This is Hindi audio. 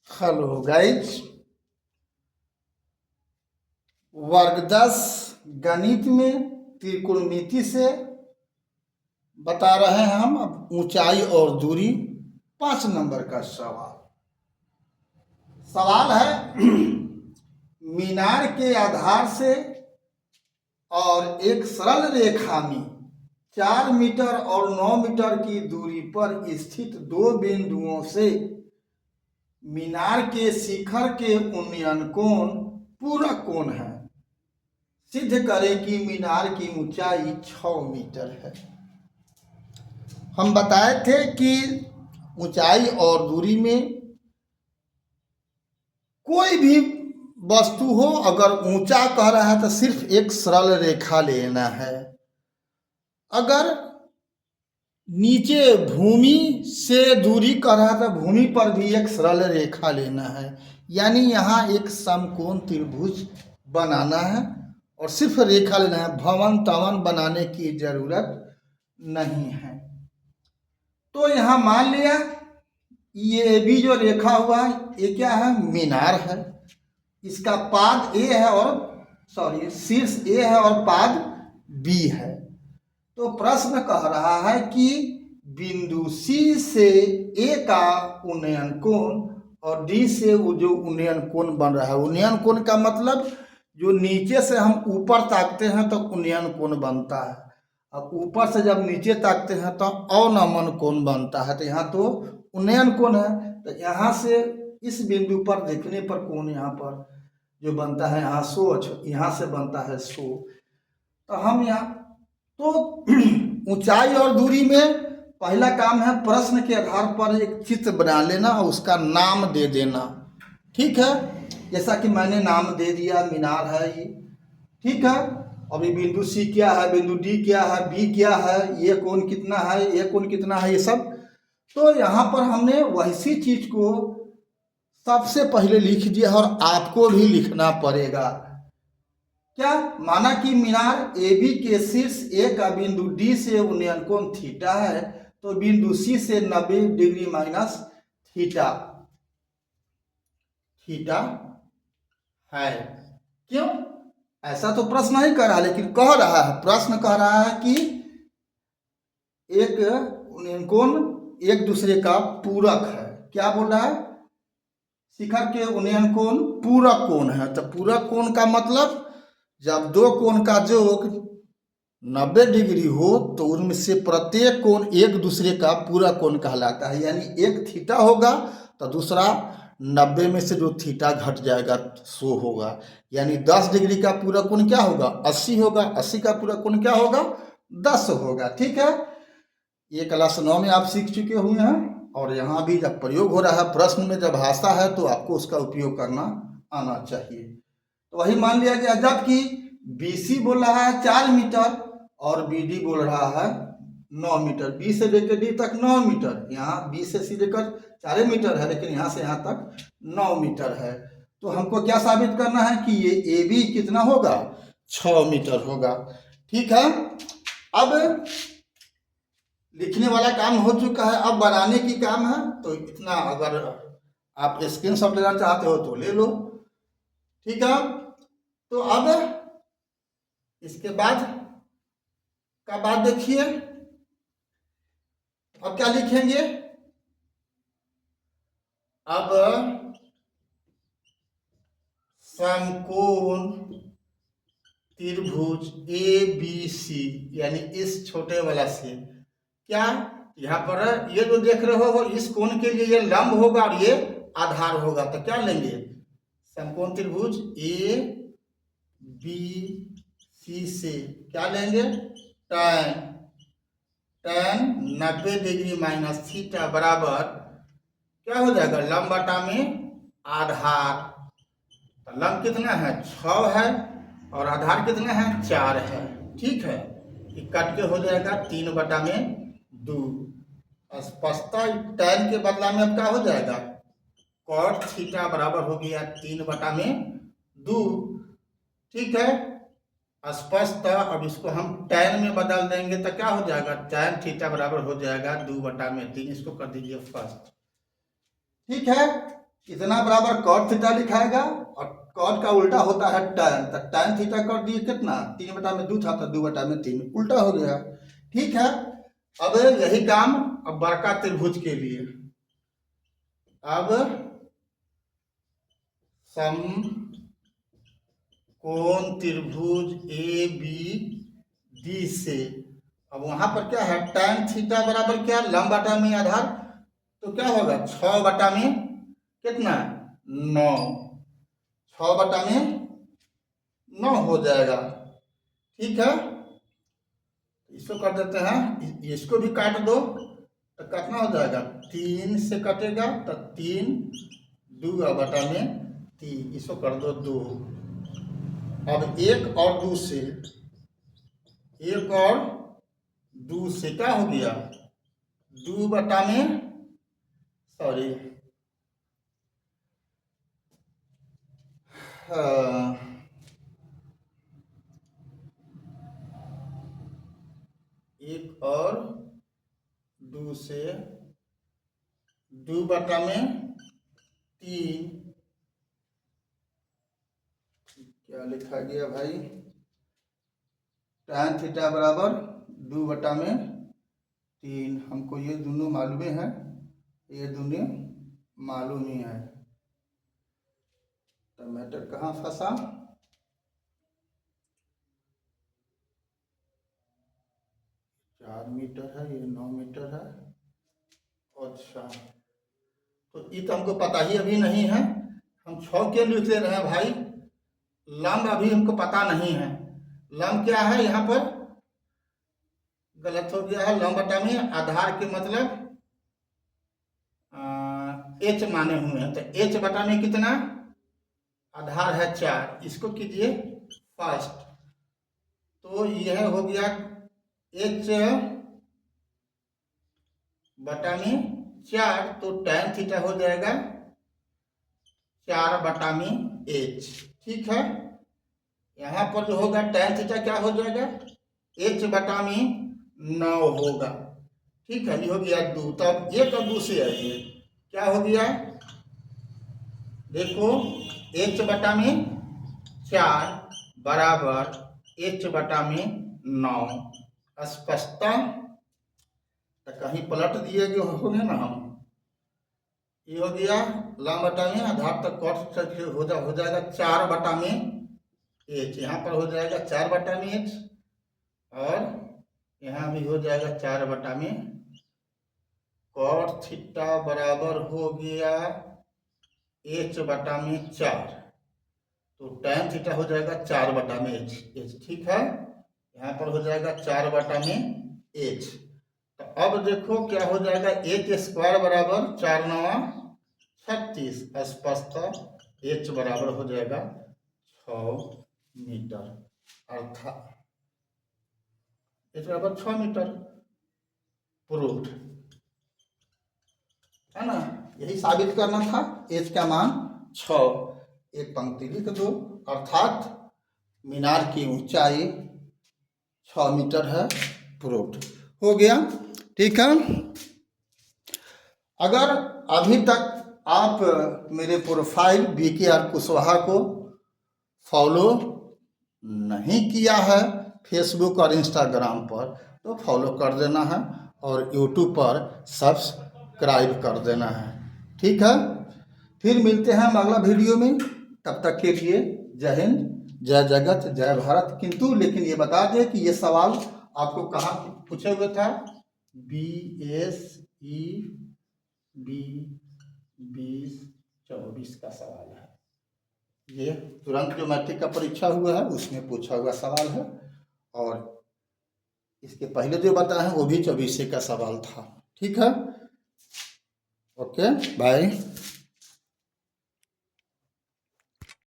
हेलो गाइज, वर्ग 10 गणित में त्रिकोणमिति से बता रहे हैं हम अब ऊंचाई और दूरी 5 नंबर का सवाल है। मीनार के आधार से और एक सरल रेखा में 4 मीटर और 9 मीटर की दूरी पर स्थित दो बिंदुओं से मीनार के शिखर के उन्नयन कोण पूरक कोण है। सिद्ध करें कि मीनार की ऊंचाई 6 मीटर है। हम बताए थे कि ऊंचाई और दूरी में कोई भी वस्तु हो, अगर ऊंचा कह रहा है तो सिर्फ एक सरल रेखा लेना है। अगर नीचे भूमि से दूरी कह रहा है तो भूमि पर भी एक सरल रेखा लेना है, यानी यहाँ एक समकोण त्रिभुज बनाना है और सिर्फ रेखा लेना है। भवन तवन बनाने की जरूरत नहीं है। तो यहाँ मान लिया ये भी जो रेखा हुआ है ये क्या है, मीनार है। इसका पाद ए है और शीर्ष ए है और पाद बी है। तो प्रश्न कह रहा है कि बिंदु सी से ए का उन्नयन कोण और डी से वो जो उन्नयन कोण बन रहा है, उन्नयन कोण का मतलब जो नीचे से हम ऊपर ताकते हैं तो उन्नयन कोण बनता है, अब ऊपर से जब नीचे ताकते हैं तो अवनमन कोण बनता है। तो यहाँ तो उन्नयन कोण है, तो यहाँ से इस बिंदु पर देखने पर कोण यहाँ पर जो बनता है यहाँ 100, यहाँ से बनता है 100। तो हम यहाँ तो ऊंचाई और दूरी में पहला काम है प्रश्न के आधार पर एक चित्र बना लेना और उसका नाम दे देना। ठीक है, जैसा कि मैंने नाम दे दिया, मीनार है ये। ठीक है, अब ये बिंदु सी क्या है, बिंदु डी क्या है, बी क्या है, ये कोण कितना है, ये कोण कितना है, ये सब। तो यहाँ पर हमने वैसी चीज को सबसे पहले लिख दिया और आपको भी लिखना पड़ेगा। क्या माना कि मीनार ए बी के शीर्ष ए का बिंदु डी से उन्नयन कोण थीटा है, तो बिंदु सी से 90 डिग्री माइनस थीटा थीटा है। क्यों? ऐसा तो प्रश्न नहीं कर रहा, लेकिन कह रहा है, प्रश्न कह रहा है कि एक उन्नयन कोण एक दूसरे का पूरक है। क्या बोल रहा है? शिखर के उन्नयन कोण पूरक कोण है। तो पूरक कोण का मतलब जब दो कोण का योग 90 डिग्री हो तो उनमें से प्रत्येक कोण एक दूसरे का पूरक कोण कहलाता है। यानी एक थीटा होगा तो दूसरा 90 में से जो थीटा घट जाएगा 100 होगा। यानी 10 डिग्री का पूरक कोण क्या होगा, 80 होगा। 80 का पूरक कोण क्या होगा, 10 होगा। ठीक है, ये क्लास 9 में आप सीख चुके हुए हैं और यहाँ भी जब प्रयोग हो रहा है, प्रश्न में जब आता है तो आपको उसका उपयोग करना आना चाहिए। तो वही मान लिया गया, जबकि BC बोल रहा है 4 मीटर और BD बोल रहा है 9 मीटर। B से लेकर D तक 9 मीटर, यहाँ B से C लेकर 4 मीटर है, लेकिन यहाँ से यहाँ तक 9 मीटर है। तो हमको क्या साबित करना है कि ये AB कितना होगा, 6 मीटर होगा। ठीक है, अब लिखने वाला काम हो चुका है, अब बनाने की काम है। तो इतना अगर आप स्क्रीनशॉट लेना चाहते हो तो ले लो। ठीक है, तो अब इसके बाद का बात देखिए। अब क्या लिखेंगे, अब समकोण त्रिभुज ABC, यानी इस छोटे वाला से क्या यहाँ पर ये जो देख रहे हो इस कोण के लिए ये लंब होगा और ये आधार होगा। तो क्या लेंगे, समकोण त्रिभुज ABC से क्या लेंगे, tan 90 डिग्री माइनस थीटा बराबर क्या हो जाएगा, लंब बटा में आधार। तो लंब कितना है, 6 है और आधार कितना है, 4 है। ठीक है, ये कट के हो जाएगा 3 बटा में 2। स्पष्टता tan के बदला में अब क्या हो जाएगा, cot थीटा बराबर हो गया 3 बटा में 2। ठीक है, स्पष्ट। अब इसको हम tan में बदल देंगे तो क्या हो जाएगा, tan थीटा बराबर हो जाएगा 2 बटा में 3। इसको कर दीजिए स्पष्ट। ठीक है, इतना बराबर कॉट थीटा लिखाएगा, और कॉट का उल्टा होता है टैन, तो टैन थीटा कर दिए कितना 3/2 था, तो 2/3 उल्टा हो गया। ठीक है, अब यही काम अब बड़का त्रिभुज के लिए। अब सम कोण त्रिभुज ए बी डी से, अब वहां पर क्या है, tan थीटा बराबर क्या, लंब बटा में आधार, तो क्या होगा 6 बटा में कितना 9, 6 बटा में 9 हो जाएगा। ठीक है, इसको कर देते हैं, इसको भी काट दो तो कितना हो जाएगा, 3 से कटेगा तो 3 2 बटा में 3, इसको कर दो 2। अब 1 और 2 से, 1 और 2 से क्या हो गया 2 बटा में, सॉरी एक और 2 से 2 बटा में 3, क्या लिखा गया भाई, tan थीटा बराबर 2 बटा में 3, हमको ये दोनों मालूम है, ये दोनों मालूम ही है। तो मैटर कहाँ फंसा, चार मीटर है, ये 9 मीटर है। अच्छा, तो ये तो हमको पता ही अभी नहीं है, हम 6 के लिख ले रहे हैं भाई, लंब अभी हमको पता नहीं है। लंब क्या है, यहाँ पर गलत हो गया है, लंब बटा में आधार के मतलब एच माने हुए हैं, तो एच बटा में कितना, आधार है 4, इसको कीजिए फर्स्ट, तो यह हो गया एच बटा में 4, तो tan थीटा हो जाएगा 4 बटा में एच। ठीक है, यहाँ पर जो होगा tan थीटा क्या हो जाएगा, एच बटा में 9 होगा। ठीक है, ये हो गया 2, तब 1 और 2 से आइए, क्या हो गया, देखो एच बटा में 4 बराबर एच बटा में 9, स्पष्टता तो कहीं पलट दिए होंगे ना हम, ये हो गया लंब बटा में आधार तक कॉट हो जाएगा 4 बटा में एच, यहाँ पर हो जाएगा 4 बटा में एच, और यहाँ भी हो जाएगा 4 बटा में कॉट थीटा बराबर हो गया एच बटा में 4, तो tan थीटा हो जाएगा 4 बटा में एच। ठीक है, यहाँ पर हो जाएगा 4 बटा में एच, तो अब देखो क्या हो जाएगा, एच स्क्वायर बराबर 4 9 36, स्पष्ट एच बराबर हो जाएगा 6 मीटर, अर्थात एच बराबर 6 मीटर, प्रूव्ड है ना, यही साबित करना था, एच का मान 6, एक पंक्ति लिख दो, अर्थात मीनार की ऊंचाई 6 मीटर है, प्रूव्ड हो गया। ठीक है, अगर अभी तक आप मेरे प्रोफाइल BKR कुशवाहा को फॉलो नहीं किया है फेसबुक और इंस्टाग्राम पर, तो फॉलो कर देना है, और यूट्यूब पर सब्सक्राइब कर देना है। ठीक है, फिर मिलते हैं हम अगला वीडियो में, तब तक के लिए जय हिंद, जय जगत, जय भारत। किंतु लेकिन ये बता दें कि ये सवाल आपको कहाँ पूछे हुए था, BSE B 2024 का सवाल है, ये तुरंत जो मैट्रिक का परीक्षा हुआ है उसमें पूछा हुआ सवाल है, और इसके पहले जो बताया है वो भी 24 का सवाल था। ठीक है, ओके बाय।